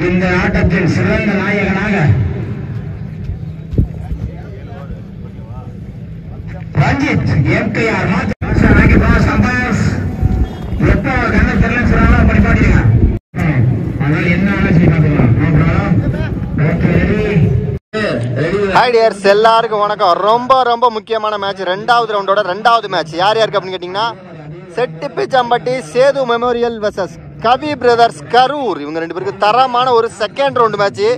இந்த ஆட்டத்தில் சிறந்த நாயகனாக ரஞ்சித் எம்கேஆர் எப்போ கண்ண தெரியல சொல்றாங்களோ அப்படி பாடிடுங்க. அதனால என்ன ஆலோசனை பார்த்துக்கலாம். ஹாய் டியர்ஸ், எல்லாருக்கும் வணக்கம். ரொம்ப ரொம்ப முக்கியமான மேட்ச், ரெண்டாவது ரவுண்டோட ரெண்டாவது மேட்ச். யார் யாருக்கு அப்படின்னு கேட்டிங்கன்னா, செட்டிப்பிச்சம்பட்டி சேது மெமோரியல் வெர்சஸ் கவி பிரதர்ஸ் கரூர். இவங்க ரெண்டு பேருக்கு தரமான ஒரு செகண்ட் ரவுண்டு மேட்ச்சு.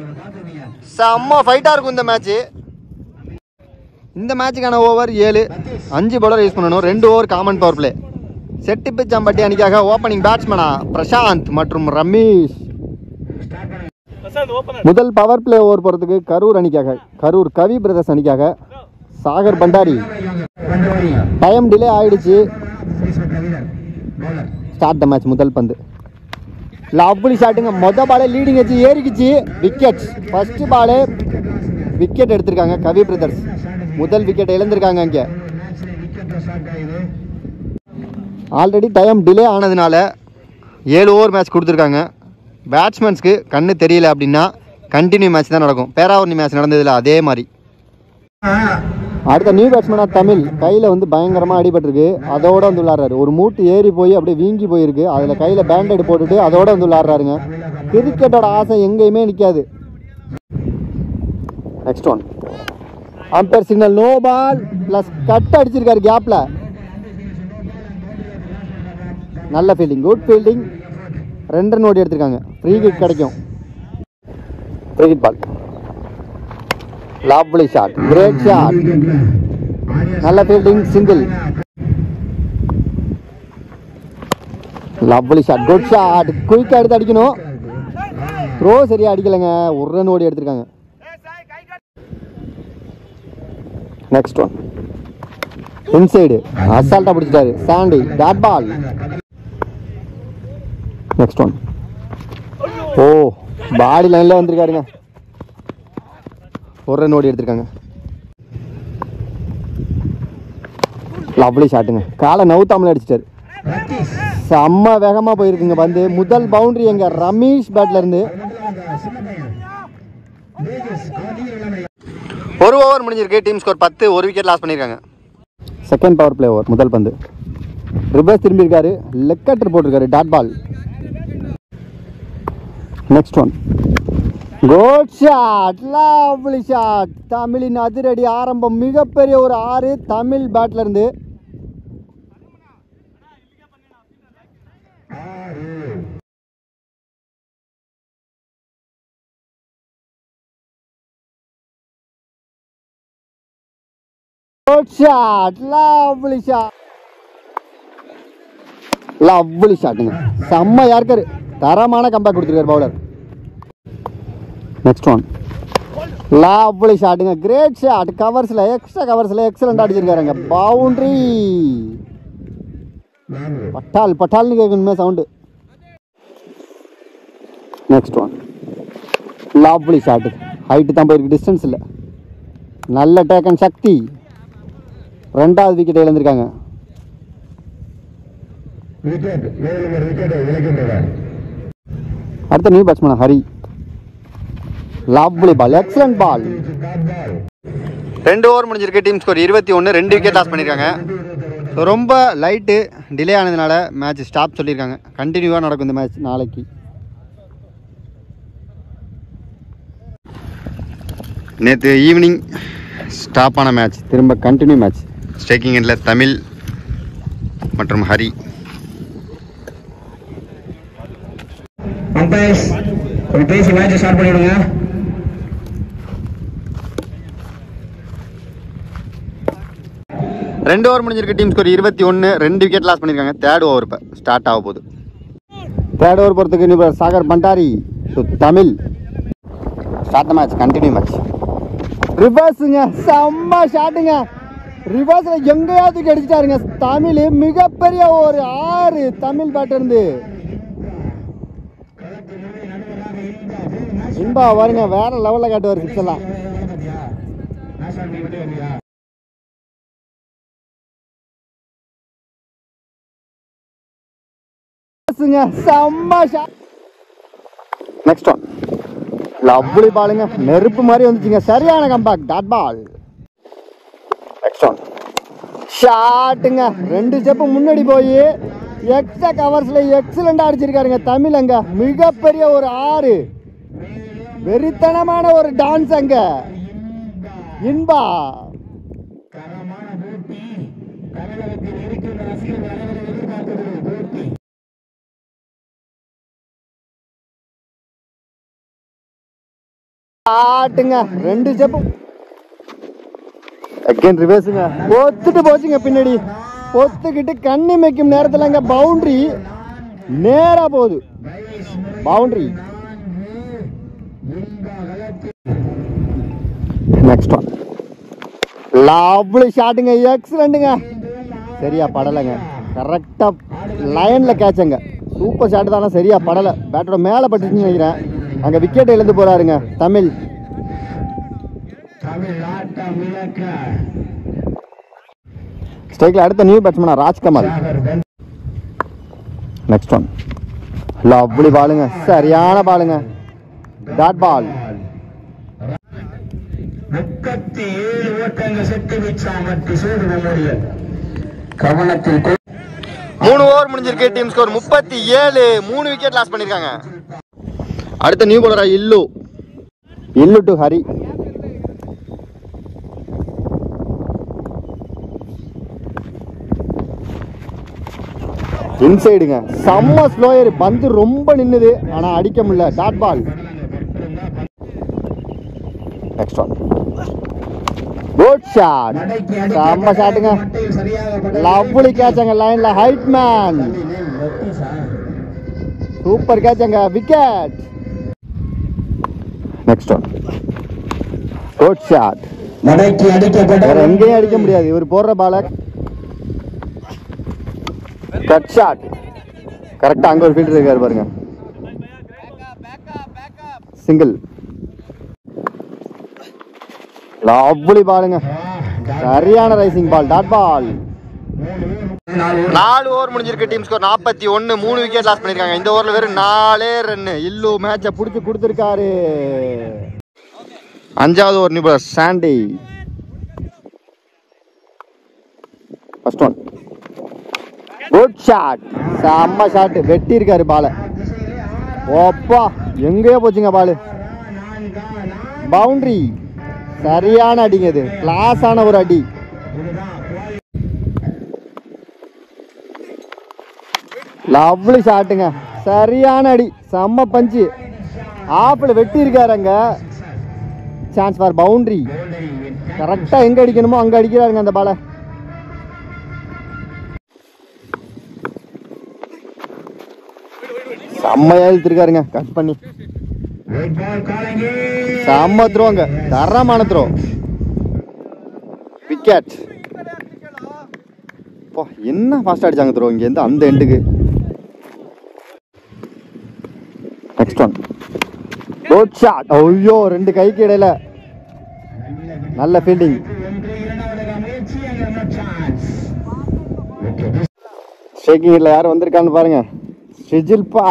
செம்ம ஃபைட்டாக இருக்கும் இந்த மேட்ச்சு. இந்த மேட்சுக்கான ஓவர் 7, 5 பவுலர் யூஸ் பண்ணணும். 2 ஓவர் காமன் பவர் பிளே. செட்டிப்பிச்சம்பட்டி அணிக்காக ஓப்பனிங் பேட்ஸ்மேனா பிரசாந்த் மற்றும் ரமேஷ். முதல் பவர் பிளே ஓவர் போகிறதுக்கு கரூர் அணிக்காக, கரூர் கவி பிரதர்ஸ் அணிக்காக சாகர் பண்டாரி. டைம் டிலே ஆயிடுச்சு. Start the match. முதல் பந்து லவ்லி ஷாட்டுங்க. மொதல் பாலே லீடிங் வச்சு ஏறிக்குச்சு. விக்கெட். ஃபர்ஸ்ட் பாலே விக்கெட் எடுத்திருக்காங்க கவி பிரதர்ஸ். முதல் விக்கெட் இழந்திருக்காங்க. அங்கே ஆல்ரெடி டைம் டிலே ஆனதுனால 7 ஓவர் மேட்ச் கொடுத்துருக்காங்க. பேட்ஸ்மேன்ஸ்க்கு கண்ணு தெரியல அப்படின்னா கண்டினியூ மேட்ச் தான் நடக்கும். பேராவரணி மேட்ச் நடந்ததில்ல அதே மாதிரி. அடுத்த நியூ பேட்ஸ்மேனாக தமிழ் கையில் வந்து பயங்கரமாக அடிபட்டிருக்கு. அதோடு வந்து விளாட்றாரு. ஒரு மூட்டு ஏறி போய் அப்படியே வீங்கி போயிருக்கு. அதில் கையில் பேண்டேட் போட்டுட்டு அதோடு வந்து விளாட்றாருங்க. கிரிக்கெட்டோட ஆசை எங்கேயுமே நிற்காது. Next one. Umpire signal no ball plus cut அடிச்சிருக்காரு கேப்பில். நல்ல ஃபீல்டிங், குட் ஃபீல்டிங். 2 ரன் ஓடி எடுத்திருக்காங்க. ஃப்ரீ கிக் கிடைக்கும். Free kick ball. Lovely shot, great shot. நல்ல fielding, single. Lovely shot, good shot. குயிக்காக எடுத்து அடிக்கணும். த்ரோ சரியாக அடிக்கலைங்க. 1 ரன் ஓடி எடுத்திருக்காங்க. Next one. இன்சைடு அசால்ட்டாக பிடிச்சிட்டாரு Sandy. Dot ball. Next one. ஓ, பாடி லைனில் வந்திருக்காருங்க. 1 ரன் ஓடி எடுத்திருக்காங்க. லவ்லி ஷாட்டுங்க. காலை நவுத்தாமலே அடிச்சிட்டாரு. செம்ம வேகமாக போயிருக்குங்க பந்து. முதல் பவுண்டரி எங்க ரமேஷ் பேட்ல இருந்து. 1 ஓவர் முடிஞ்சிருக்கு. Team score 10. 1 விக்கெட் லாஸ் பண்ணியிருக்காங்க. Second power play over. முதல் பந்து ரிவர்ஸ் திரும்பியிருக்காரு. லெக் கட்டர் போட்டிருக்காரு. Dot ball. Next one. Good shot, lovely shot. தமிழின் அதிரடி ஆரம்பம். மிகப்பெரிய ஒரு 6 தமிழ் பேட்ல இருந்து. Good shot, lovely shot. Lovely ஷாட்டுங்க. செம்மையா இருக்காரு. தரமான கம்பேக் கொடுத்துருக்காரு பவுலர். Next one. லவ்லி ஷாட்டுங்க. Great shot. கவர்ஸில், எக்ஸ்ட்ரா கவர்ஸில் எக்ஸலண்ட் அடிச்சிருக்காருங்க. பவுண்டரி. பட்டால் பட்டால்னு கேட்கணுமே sound. Next one. Lovely shot. Height தான் போயிருக்கு, டிஸ்டன்ஸ் இல்லை. நல்ல டேக்கன் சக்தி. 2வது விக்கெட் இழந்திருக்காங்க. அடுத்த new batsman Hari. Lovely ball, excellent ball. 2 over முடிஞ்சிருக்கு. Team score 21. 2 விக்கெட் லாஸ் பண்ணியிருக்காங்க. ஸோ ரொம்ப லைட்டு டிலே ஆனதுனால மேட்ச் ஸ்டாப் சொல்லியிருக்காங்க. கண்டினியூவாக நடக்கும் இந்த மேட்ச் நாளைக்கு. நேற்று ஈவினிங் ஸ்டாப் ஆன மேட்ச் திரும்ப கண்டினியூ மேட்ச். ஸ்ட்ரைக்கிங் எண்டில் தமிழ் மற்றும் ஹரி. அம்பையர்ஸ் கொஞ்சம் பேசி மேட்சை ஸ்டார்ட் பண்ணிவிடுங்க. ரெண்டு ஓவர் முடிஞ்சிருக்கு. Team score 21. 2 விக்கெட் லாஸ் பண்ணியிருக்காங்க. 3rd ஓவர் இப்போ ஸ்டார்ட் ஆக போகுது. 3rd ஓவர் போகிறதுக்கு இன்னும் Sagar Bhandari to Tamil. Start the match. Continue match. ரிவர்ஸுங்க. செம்ம ஷாட்டுங்க. ரிவர்ஸில் எங்கேயாவது அடிச்சிட்டாருங்க தமிழ். மிகப்பெரிய ஒரு 6 தமிழ் பேட்டர் இருந்து. இன்பா வருங்க. வேற லெவலில் காட்டுவார் சிக்ஸ் எல்லாம். செம்ம ஷாட். Next one. லவ்லி பாலுங்க, நெருப்பு மாதிரி வந்துச்சுங்க. சரியான கம்பேக். Dot ball. ஷாட்டுங்க, 2 ஸ்டெப் முன்னாடி போய் எக்ஸ்ட்ரா கவர்ஸ்ல எக்ஸலண்டா அடிச்சிருக்காருங்க தமிழங்க. மிகப்பெரிய ஒரு 6 வெறித்தனமான ஒரு டான்ஸ் அங்க. இன்பா ஆட்டுங்க, 2 ஸ்டெப் அகைன் ரிவர்ஸுங்க. பொத்துட்டு போச்சுங்க பின்னாடி. பொத்துக்கிட்டு கண்ணி வைக்கும் நேரத்தில் அங்க பவுண்டரி நேரா போகுது. பவுண்டரி. Next one. லவ்லி ஷாட்டுங்க, எக்ஸலண்ட்டுங்க. சரியா படலைங்க. கரெக்டா லைன்ல கேட்சங்க. சூப்பர் ஷாட் தானே, சரியா படலை. பேட்டோட மேலே பட்டுச்சுன்னு நினைக்கிறேன். அங்க விக்கெட் இழந்து போறாருங்க தமிழ். ஸ்ட்ரைக்ல அடுத்த நியூ பேட்ஸ்மேனா ராஜ்கமல். Next one. லவ்லி பாலுங்க, சரியான பாலுங்க. Dot ball. 37 ஓட்டங்கள் செட்டு வீச்சாமட்டி சேது மெமோரியல் கவனத்தில் 3 ஓவர் முடிஞ்சிருக்கு. Team score 37. 3 விக்கெட் லாஸ் பண்ணிருக்காங்க. அடுத்த நியூ பவுலரா இல்லு டு ஹரி. இன்சைடுங்க, செம்ம ஸ்லோயர். பந்து ரொம்ப நின்னுது, ஆனா அடிக்க முடியல. Dot ball. Next one. Good shot, செம்ம ஷாட்டுங்க. லவ்லி கேட்சங்க லைன்ல. ஹைட் மேன், சூப்பர் கேட்சங்க. Wicket. Next one. Good shot. வேற எங்கேயும் அடிக்க முடியாது இவர் போடுற பால. Cut shot. கரெக்டா அங்க ஒரு ஃபீல்டர் இருக்காரு பாருங்க. சிங்கிள். லவ்லி பாலுங்க, சரியான rising ball. Dot ball. 4 over முடிஞ்சிருக்கு. Team score 41. 3 விக்கெட் லாஸ் பண்ணிருக்காங்க. இந்த ஓவர்ல வெறும் 4 ரன். இல்லு மேட்சை புடிச்சு கொடுத்திருக்காரு. 5வது over new bowler Sandy. First one. Good shot, செம்ம ஷாட். வெட்டி இருக்காரு பால. ஓப்பா, எங்கேயோ போச்சுங்க பாலு. பவுண்டரி. சரியான அடிங்க, இது கிளாஸான ஒரு அடி. லவ்லி ஷாட்டுங்க, சரியான அடி. செம்ம பஞ்சு. ஆப்பிள் வெட்டி இருக்காரு அங்க. Chance for boundary. கரெக்டா எங்க அடிக்கணுமோ அங்க அடிக்கிறாருங்க அந்த பால. செம்மையா இழுத்திருக்காருங்க கட் பண்ணி. செம்ம த்ரோங்க, தரமான த்ரோ. விக்கெட். என்ன ஃபாஸ்ட் அடிச்சாங்க த்ரோ இங்க இருந்து அந்த எண்டுக்கு. Next one. Good shot. ஐயோ, 2 கைக்கு இடையில. நல்ல ஃபீல்டிங். ஷேக்கிங்ல யார் வந்திருக்கான்னு பாருங்க. ஷிஜில்பா.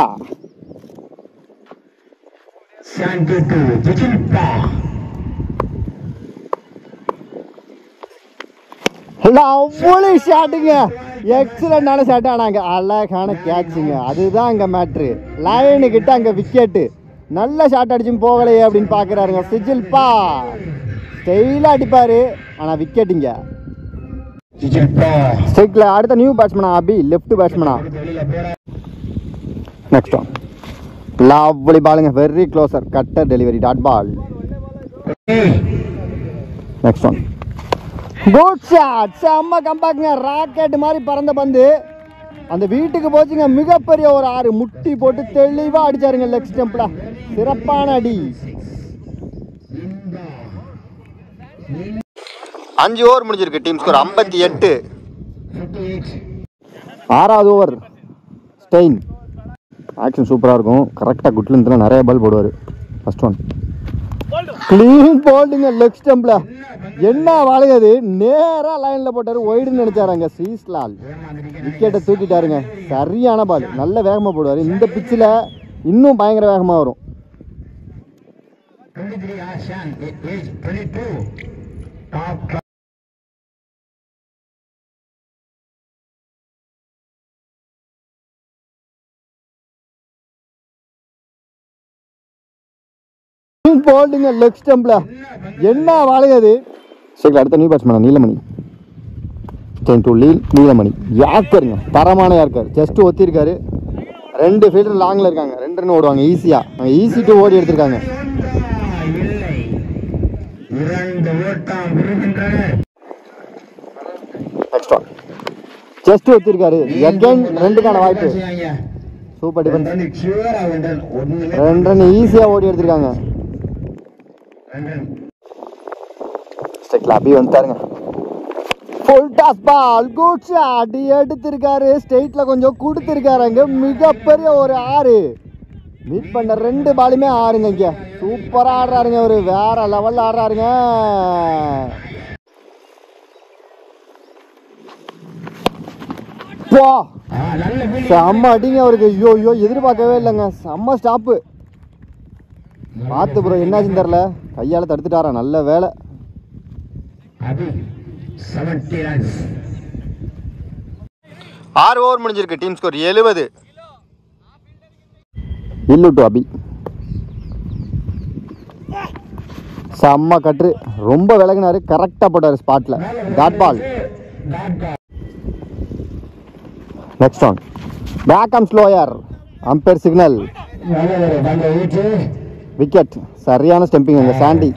லவ்லி ஷாட்டுங்க, எக்ஸலண்டான ஷாட். ஆனாங்க அழகான கேட்சுங்க. அதுதான் அங்க மேட்ரு. லைனு கிட்ட அங்க விக்கெட்டு. நல்ல ஷாட் அடிச்சும் போகலையே அப்படின்னு பாக்குறாருங்க சிஜில்பா. ஸ்டைலா அடிப்பாரு, ஆனா விக்கெட்டுங்க. ஸ்ட்ரைக்ல அடுத்த நியூ பேட்ஸ்மேனா அபி, லெஃப்ட் பேட்ஸ்மேனா. Next one. லவ்லி பாலுங்க, very closer. Cutter delivery. Dot ball. Next one. Good shot, செம்ம கம்பேக்ங்க. ராக்கெட் மாதிரி பறந்த பந்து அந்த வீட்டுக்கு போச்சுங்க. மிகப்பெரிய ஒரு 6 முட்டி போட்டு தெளிவா அடிச்சாருங்க லெக் ஸ்டெம்ப்ல. சிறப்பான அடி. 5 ஓவர் முடிஞ்சிருக்கு. Team score 58. 6வது ஓவர் ஸ்டெயின். ஆக்ஷன் சூப்பராக இருக்கும். கரெக்டாக குட்லேருந்து நிறைய பால் போடுவார். First one. கிளீன் போல்டுங்க லெக் ஸ்டெம்ப்ல. என்ன வாழைங்க அது, நேரா லைன்ல போட்டாரு. ஒய்டுன்னு நினைச்சாருங்க ஸ்ரீஸ்லால். விக்கெட்டை தூக்கிட்டாருங்க. சரியான பால், நல்ல வேகமா போடுவாரு. இந்த பிச்சில் இன்னும் பயங்கர வேகமா வரும். 23 Ashan, age 22. Top போல்டுங்க லெக் ஸ்டம்பில் என்ன வாழைங்க அது. சரி, அடுத்த நியூ பேட்ஸ்மேன் நீலமணி. 10 நீலமணி யார்கருங்க, தரமான யார்கர். ஜஸ்ட் ஒத்திருக்காரு. 2 ஃபீல்டர் லாங்கில் இருக்காங்க. 2 ரன் ஓடுவாங்க ஈஸியாக. ஈஸி டு ஓடி எடுத்திருக்காங்க. ஜஸ்ட் ஒத்திருக்காரு. எகைன் 2க்கான வாய்ப்பு. Super defence. 2 ரன் ஈஸியாக ஓடி எடுத்திருக்காங்க. ஸ்ட்ரைக்ல அபி வந்துட்டாருங்க. Full toss ball, good shot எடுத்திருக்காரு. ஸ்ட்ரைட்ல கொஞ்சம் கொடுத்திருக்காருங்க. மிகப்பெரிய ஒரு 6 மீட் பண்ண 2 பாலுமே 6ங்க. இங்க சூப்பரா ஆடுறாருங்க. ஒரு வேற லெவல்ல ஆடுறாருங்க. செம்ம அடிங்க அவருக்கு. ஐயோ எதிர்பார்க்கவே இல்லைங்க. செம்ம ஸ்டாப்பு. பார்த்து ப்ரோ என்னாச்சுன்னு தெரியல. கையால் தடுத்துட்டாரா. நல்ல வேலை. 6 ஓவர் முடிஞ்சிருக்கு. Team score 70. இல்லு டு அபி. செம்ம கட்ரு. ரொம்ப விலகினாரு. கரெக்டாக போட்டார் ஸ்பாட்டில். Dot ball. நெக்ஸ்ட் ஆன் பேக்கம் ஸ்லோயர். Umpire signal. விக்கெட். சரியான ஸ்டெம்பிங் அங்கே சாண்டி.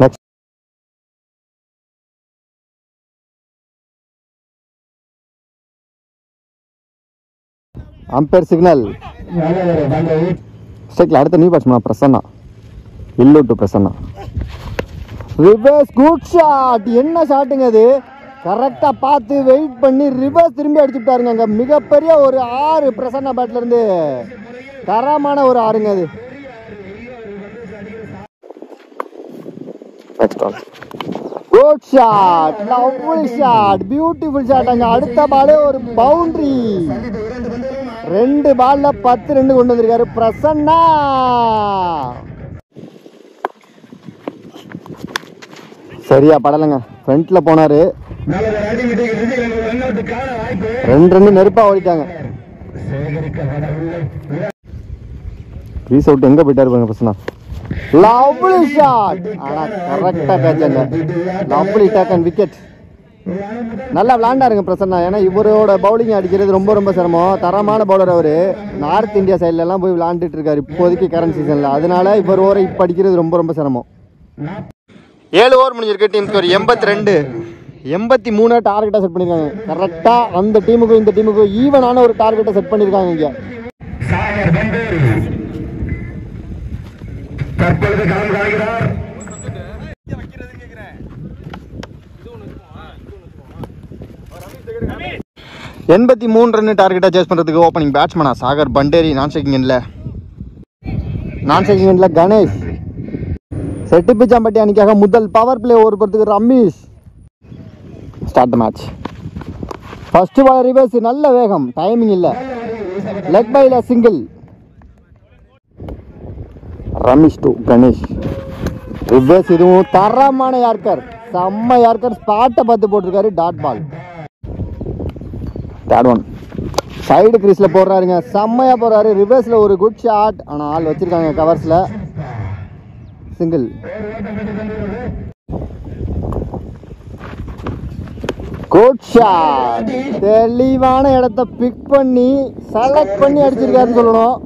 Next umpire signal. ஸ்ட்ரைக்ல அடுத்த நியூ பேட்ஸ்மேன் பிரசன்னா. இல்லு to Prasanna. Reverse good shot. என்ன ஷாட்டுங்க அது. கரெக்டாக பார்த்து வெயிட் பண்ணி ரிவர்ஸ் திரும்பி அடிச்சுட்டாருங்க. அங்கே மிகப்பெரிய ஒரு 6 பிரசன்னா பேட்ல இருந்து. தரமான ஒரு 6ங்க அது. Good shot. Lovely shot. Beautiful shot. அங்கே அடுத்த பாலே ஒரு பவுண்டரி. 2 பால்ல 10 ரன் கொண்டு வந்திருக்காரு பிரசன்னா. சரியா படலைங்க. ஃப்ரண்ட்ல போனாரு. 2 ரன் நெருப்பா ஓடிட்டாங்க. ரீஸ் அவுட். எங்க போயிட்டாரு பாருங்க பிரசன்னா. Lovely shot. ஆனா கரெக்டா கேட்சாங்க. Lovely take and wicket. நல்லா விளாண்டாருங்க பிரசன்னா. ஏன்னா இவரோட பவுலிங் அடிக்கிறது ரொம்ப ரொம்ப சிரமம். தரமான பவுலர் அவரு. நார்த் இந்தியா சைட்ல எல்லாம் போய் விளாண்டுட்டு இருக்காரு இப்போதைக்கு கரண்ட் சீசன்ல. அதனால இவர் ஓவரை இப்ப அடிக்கிறது ரொம்ப ரொம்ப சிரமம். 7 ஓவர் முடிஞ்சிருக்கு. Team score 82. 83 டார்கெட்டா செட் பண்ணிருக்காங்க. கரெக்டா அந்த டீமுக்கும் இந்த டீமுக்கும் ஈவனான ஒரு டார்கெட்டை செட் பண்ணிருக்காங்க இங்க. தற்பொழுது களம் காண்கிறார். 83 ரன் டார்கெட்டா சேஸ் பண்றதுக்கு ஓப்பனிங் பேட்ஸ்மேனா சாகர் பண்டேரி. நான் ஸ்ட்ரைக்கிங் எண்ட்ல கணேஷ். செட்டி பிச்சாம்பட்டி அணிக்காக முதல் பவர் பிளே ஓவர் போறதுக்கு Ramesh. Start the match. First ball reverse. நல்ல வேகம். டைமிங் இல்ல. லெக் பைல single. Ramesh to Ganesh. Reverse. இதுவும் தரமான யார்கர். செம்ம யார்கர். ஸ்பாட்டை பார்த்து போட்டிருக்காரு. Dot ball. Third one. Side கிரீஸ்ல போடுறாருங்க. செம்மையா போறாரு. ரிவர்ஸ்ல ஒரு குட் ஷாட். ஆனா ஆள் வச்சிருக்காங்க கவர்ஸ்ல. சிங்கிள். Good shot. தெளிவான இடத்தை பிக் பண்ணி செலக்ட் பண்ணி அடிச்சிருக்காருன்னு சொல்லணும்.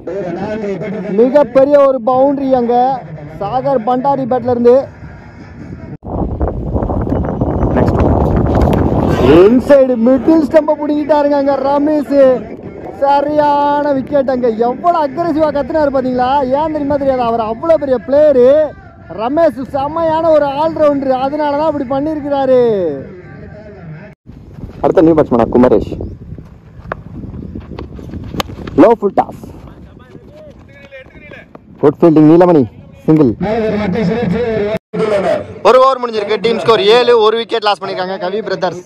மிகப்பெரிய ஒரு பவுண்டரி அங்க சாகர் பண்டாரி பேட்ல இருந்து. இன்சைடு மிடில் ஸ்டம்ப பிடிக்கிட்டாருங்க அங்க ரமேஷ். சரியான விக்கெட். அங்க எவ்வளவு அக்ரெசிவா கத்துனாரு பாத்தீங்களா. ஏன் தெரியுமா தெரியாது. அவர் அவ்வளவு பெரிய பிளேயரு ரமேஷ். செம்மையான ஒரு ஆல்ரவுண்டர். அதனாலதான் அப்படி பண்ணிருக்கிறாரு. அடுத்த நியூ பேட்ஸ்மேனா Kumaresh. Low full toss. Good fielding Neelamani. Single. 1 over முடிஞ்சிருக்கு. Team score 7. 1 விக்கெட் லாஸ் பண்ணிருக்காங்க Kavi brothers.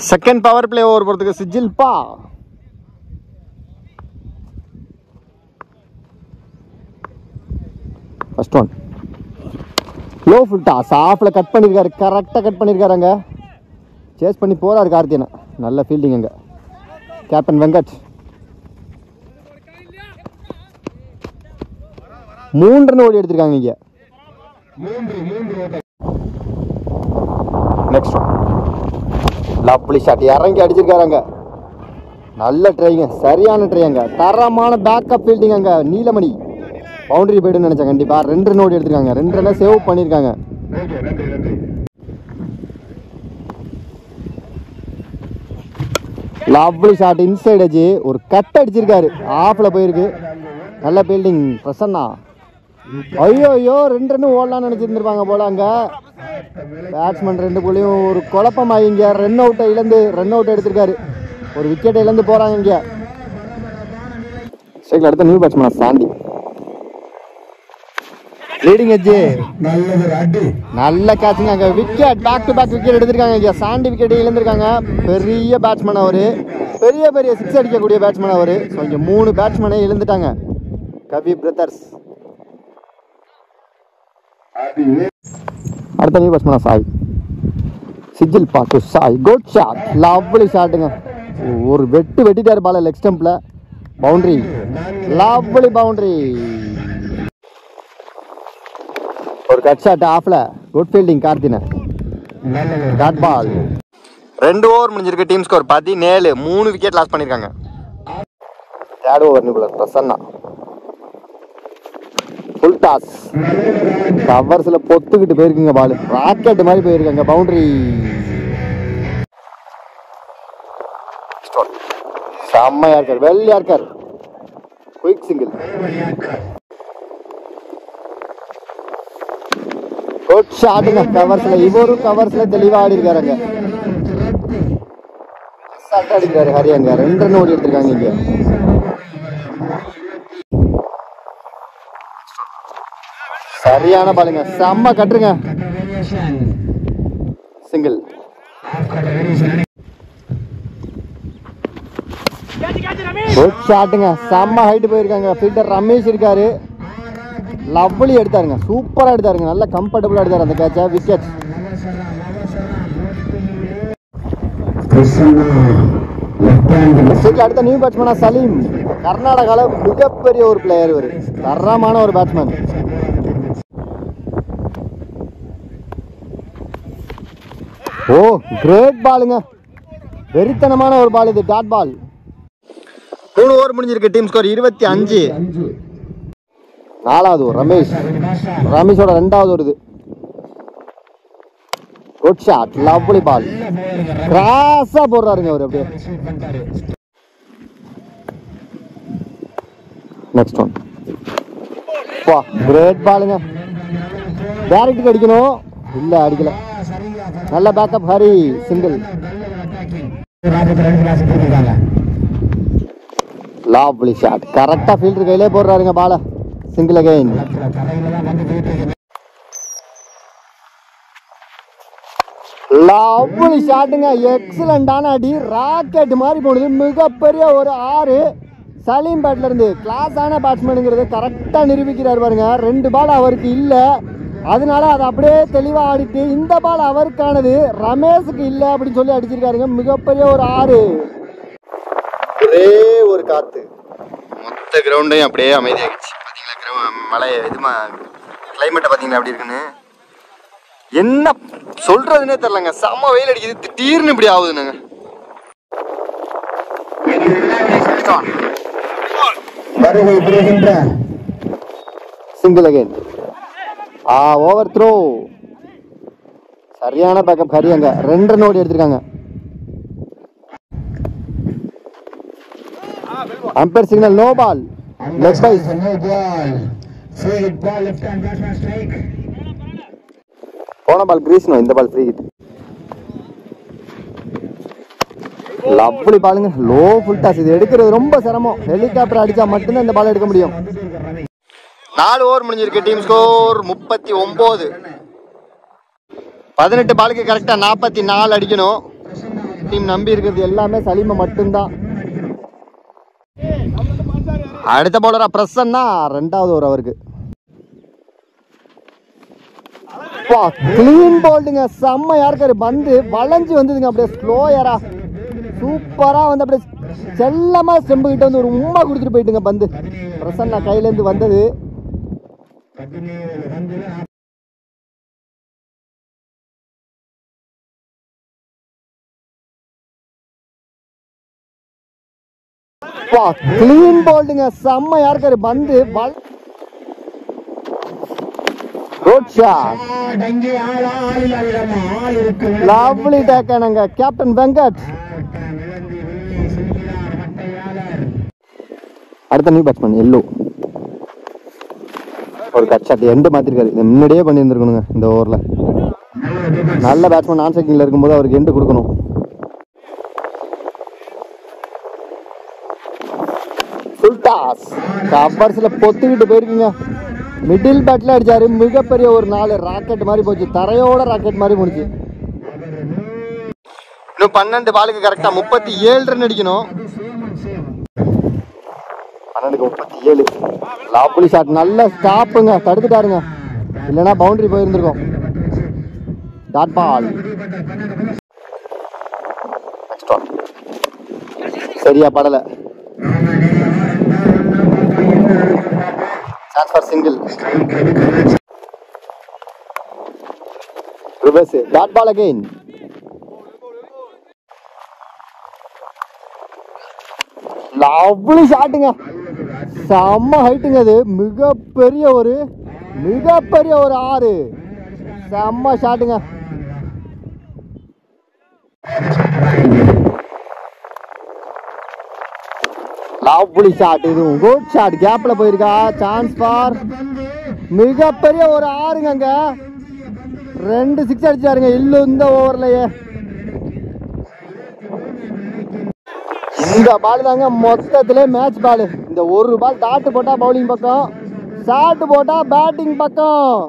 Second power play over போறதுக்கு சிஜில் பா. First one low full toss ஆஃப்ல கட் பண்ணிருக்காரு. கரெக்டா கட் பண்ணிருக்காருங்க. சேஸ் பண்ணி போறாரு கார்த்தியனா. நல்ல ஃபீல்டிங் அங்க கேப்டன் வெங்கட். 3 ரன் ஓடி எடுத்திருக்காங்க இங்க. நெக்ஸ்ட் லவ்லி ஷாட் இறங்கி அடிச்சிருக்காருங்க. நல்ல ட்ரைங்க, சரியான ட்ரைங்க, தரமான பேக்கப் ஃபீல்டிங் அங்க. நீலமணி பவுண்டரி போய்டுன்னு நினைச்சேன். கண்டிப்பா 2 ரன் ஓடி எடுத்திருக்காங்க. 2 ரன் சேவ் பண்ணிருக்காங்க. லவ்லி ஷாட் இன்சைட் அடிச்சு ஒரு கட் அடிச்சிருக்காரு. ஆஃப்ல போயிருக்கு. நல்ல ஃபீல்டிங் பிரசன்னா. ஐயோ 2 ரன் ஓடலாம்னு நினைச்சிருந்துருப்பாங்க போல. அங்க பேட்ஸ்மேன் 2 போலையும் ஒரு குழப்பம் ஆகிங்க. ரன் அவுட் எடுத்திருக்காரு. ஒரு விக்கெட் இழந்து போறாங்க இங்க. ஸ்ட்ரைக்ல அடுத்த நியூ பேட்ஸ்மேனா சாண்டி. லீடிங் எட்ஜ் நல்ல கேட்சிங் அங்க. Wicket back to back wicket எடுத்திருக்காங்க இங்க. சாண்டி விக்கெட் இழந்திருக்காங்க. பெரிய பேட்ஸ்மேன் அவரு. பெரிய சிக்ஸ் அடிக்கக்கூடிய பேட்ஸ்மேன் அவரு. ஸோ இங்க 3 பேட்ஸ்மேனை இழந்துட்டாங்க கவி பிரதர்ஸ். அடுத்த நியூ பேட்ஸ்மேனா சாய். சிஜில் பாட்டு சாய். Good shot. லவ்லி ஷாட்டுங்க. ஒரு வெட்டிட்டாரு பால லெக் ஸ்டம்ப்ல. பவுண்டரி. Lovely boundary. ஒரு கட் ஷாட் ஆஃப்ல. குட் ஃபீல்டிங் கார்த்தின. Dot ball. 2 ஓவர் முடிஞ்சிருக்கு. Team score 17. 3 விக்கெட் லாஸ் பண்ணிருக்காங்க. தேர்ட் ஓவர் நிபுணர் பிரசன்னா. Full toss. கவர்ஸ்ல பொத்துக்கிட்டு போயிருக்குங்க பால். ராக்கெட் மாதிரி போயிருக்காங்க. பவுண்டரி. செம்மையா இருக்கார். வெள்ளையா இருக்கார். Quick single. குட் ஷாட்டுங்க கவர்ஸ்ல. இவரும் கவர்ஸ்ல தெளிவா ஆடி இருக்காருங்க. அடிக்கிறாரு ஹரியாங்க. 2 ரன் ஓடி எடுத்திருக்காங்க இங்க. சரியான பாலுங்க. செம்ம கட்டுருங்க. சிங்கிள். குட் ஷாட்டுங்க. செம்ம ஹைட் போயிருக்காங்க. ஃபீல்டர் ரமேஷ் இருக்காரு. லவ்லி எடுத்தாருங்க. சூப்பரா எடுத்தாருங்க. நல்ல கம்ஃபர்டபுளா எடுத்தாரு அந்த கேட்ச. விக்கெட். அடுத்த நியூ பேட்ஸ்மேனா சலீம். கர்நாடகால மிகப்பெரிய ஒரு பிளேயர் இவரு. தரமான ஒரு பேட்ஸ்மேன். ஓ கிரேட் பாலுங்க. வெறித்தனமான ஒரு பால் இது. Dot ball. 3 ஓவர் முடிஞ்சிருக்கு. Team score 25. 4வது ஓவர் ரமேஷோட 2வது ஒரு இது. Good shot. Lovely ball. கிராஸா போடுறாருங்க அவரு அப்படியே. Next one. வா கிரேட் பாலுங்க. டைரக்ட் அடிக்கணும். இல்ல அடிக்கல. நல்ல backup. Hari single. Lovely shot. கரெக்டா ஃபீல்டர் கையிலே போடுறாருங்க பால. Single again. லவ்லி ஷாட்டுங்க. எக்ஸலண்டான அடி. ராக்கெட் மாதிரி போனது. மிகப்பெரிய ஒரு 6. சலீம் பேட்ல இருந்து கிளாஸான பேட்ஸ்மேனுங்கிறது கரெக்டா நிரூபிக்கிறார் பாருங்க. 2 பால் அவருக்கு இல்ல. அதனால அதை அப்படியே தெளிவா ஆடிட்டு இந்த பால் அவருக்கானது ரமேஷுக்கு இல்ல அப்படின்னு சொல்லி அடிச்சிருக்காருங்க. மிகப்பெரிய ஒரு 6. ஒரே ஒரு காத்து மொத்த கிரவுண்டையும் அப்படியே அமைதியாகிடுச்சு. பாத்தீங்களா மழை இது கிளைமேட்டை பாத்தீங்களா அப்படி இருக்குன்னு. என்ன சொல்றதுன்னே தெரியலங்க. செம்ம வெயில் அடிக்குது. திடீர்னு இப்படி ஆகுதுங்க. Single again. Over throw. சரியான பேக்கப் ஹரியாங்க. 2 ரன் ஓடி எடுத்திருக்காங்க. Umpire signal. No ball. Left side. போன பால் கிரீஸ். இந்த பால் ஃப்ரீ ஹிட். லவ்லி பாலுங்க. Low full toss. இது எடுக்கிறது ரொம்ப சிரமம். ஹெலிகாப்டர் அடிச்சா மட்டும்தான் இந்த பால் எடுக்க முடியும். 4 ஓவர் முடிஞ்சிருக்கு. Team score 39. 18 பாலுக்கு கரெக்டா 44 அடிக்கணும். டீம் நம்பி இருக்கிறது எல்லாமே சலீமை மட்டும்தான். அடுத்த பவுலரா பிரசன்னா, 2வது ஓவர் அவருக்கு. கிளீன் போல்டுங்க, செம்மையா இருக்காரு. பந்து வளைஞ்சு வந்ததுங்க, அப்படியே ஸ்லோயரா சூப்பரா வந்து அப்படியே செல்லமா ஸ்டெம்பு கிட்ட வந்து ஒரு உம்மா கொடுத்துட்டு போயிட்டுங்க. பந்து பிரசன்னா கையில இருந்து வந்தது. கிளீன் போல்டுங்க, செம்மையா இருக்காரு. பந்து லவ்லி டேக்கானுங்க கேப்டன் வெங்கட். அடுத்த நியூ பேட்ஸ்மேன் எல்லோ, ஒரு கட் ஷாட் எந்த மாத்திருக்காரு. முன்னாடியே பண்ணியிருந்துருக்கணுங்க. இந்த ஓவர்ல நல்ல பேட்ஸ்மேன் நான் செக்கிங்ல இருக்கும்போது அவருக்கு எண்டு கொடுக்கணும். கவர்ஸ்ல பொத்துக்கிட்டு போயிருக்கீங்க. மிடில் பேட்ல அடிச்சாரு, மிகப்பெரிய ஒரு 4 ராக்கெட் மாதிரி போச்சு, தரையோட ராக்கெட் மாதிரி முடிச்சு. இன்னும் 12 பாலுக்கு கரெக்டா 37 ரன் அடிக்கணும். 12க்கு 37. லாப்லி ஷாட், நல்ல ஸ்டாப்புங்க, தடுத்துட்டாருங்க, இல்லைன்னா பவுண்டரி போயிருந்திருக்கும். டாட் பால் சரியா படல. Chance for single. Reverse. Dot ball again. Lovely shotங்க, செம்ம ஹைட்டுங்க. அது மிகப்பெரிய ஒரு 6. செம்ம ஷாட்டுங்க. லவ்லி ஷாட், இதுவும் குட் ஷாட், கேப்ல போயிருக்கா. சான்ஸ் ஃபார் மிகப்பெரிய ஒரு 6ங்க. அங்க 2 6 அடிச்சாருங்க இல்ல இந்த ஓவர்லயே. இந்த பால் தாங்க மொத்தத்திலே மேட்ச் பால். இந்த ஒரு பால் டாட் போட்டா பவுலிங் பக்கம், ஷாட் போட்டா பேட்டிங் பக்கம்.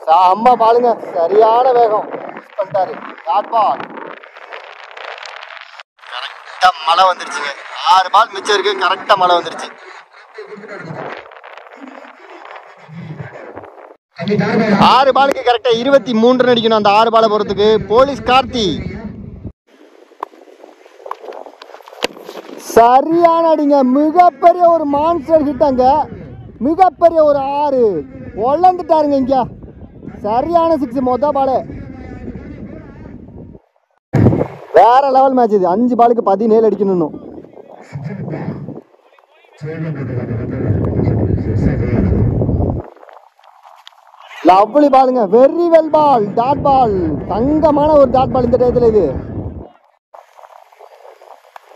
செம்ம பாலுங்க, சரியான வேகம் பண்ணிட்டாரு. Dot ball. மழை வந்துருச்சுங்க, 6 பால் மிச்சம் இருக்கு, கரெக்டா மழை வந்துருச்சு. 6 பாலுக்கு கரெக்டா 23 ரன் அடிக்கணும். அந்த 6 பாலை போறதுக்கு போலீஸ் கார்த்தி சரியான அடிங்க, மிகப்பெரிய ஒரு மான்ஸ்டர் ஹிட். அங்க மிகப்பெரிய ஒரு 6 ஒளந்துட்டாருங்க. இங்க சரியான 6 மொத்த பாலு. வேற லெவல் மேட்ச் இது. 5 பாலுக்கு 17 அடிக்கணும். லவ்லி பாலுங்க, very well ball, dot ball, தங்கமான ஒரு டாட் பால் இந்த டயத்துல. இது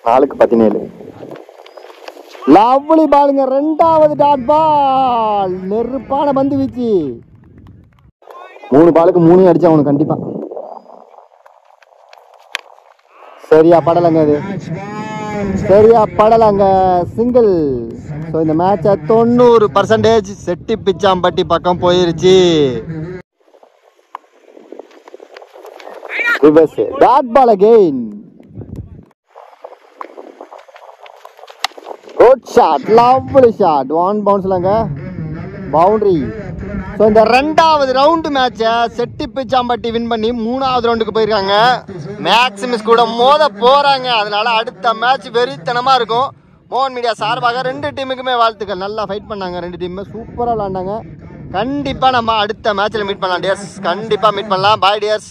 4க்கு 17. லவ்லி பாலுங்க, 2வது டாட் பால், நெருப்பான பந்து வீச்சு. 3 பாலுக்கு 3 அடிச்சா அவனுக்கு கண்டிப்பா. சரியா படலங்க, அது சரியா படலங்க, சிங்கிள். ஸோ இந்த மேட்சை 90% செட்டி பிச்சாம்பட்டி பக்கம் போயிருச்சு. Dot ball again, good shot, lovely shot, 1 பவுன்ஸ்லங்க, பவுண்டரி. ஸோ இந்த 2வது ரவுண்டு மேட்சை செட்டி பிச்சாம்பட்டி வின் பண்ணி 3வது ரவுண்டுக்கு போயிருக்காங்க. மேக்ஸிமிஸ் கூட மோத போறாங்க. அதனால அடுத்த மேட்ச் வெறித்தனமா இருக்கும். மோகன் மீடியா சார்பாக 2 டீமுக்குமே வாழ்த்துக்கள். நல்லா ஃபைட் பண்ணாங்க, 2 டீமுமே சூப்பராக விளாண்டாங்க. கண்டிப்பா நம்ம அடுத்த மேட்ச்ல மீட் பண்ணலாம் டியர்ஸ், கண்டிப்பா மீட் பண்ணலாம். பாய் டியர்ஸ்.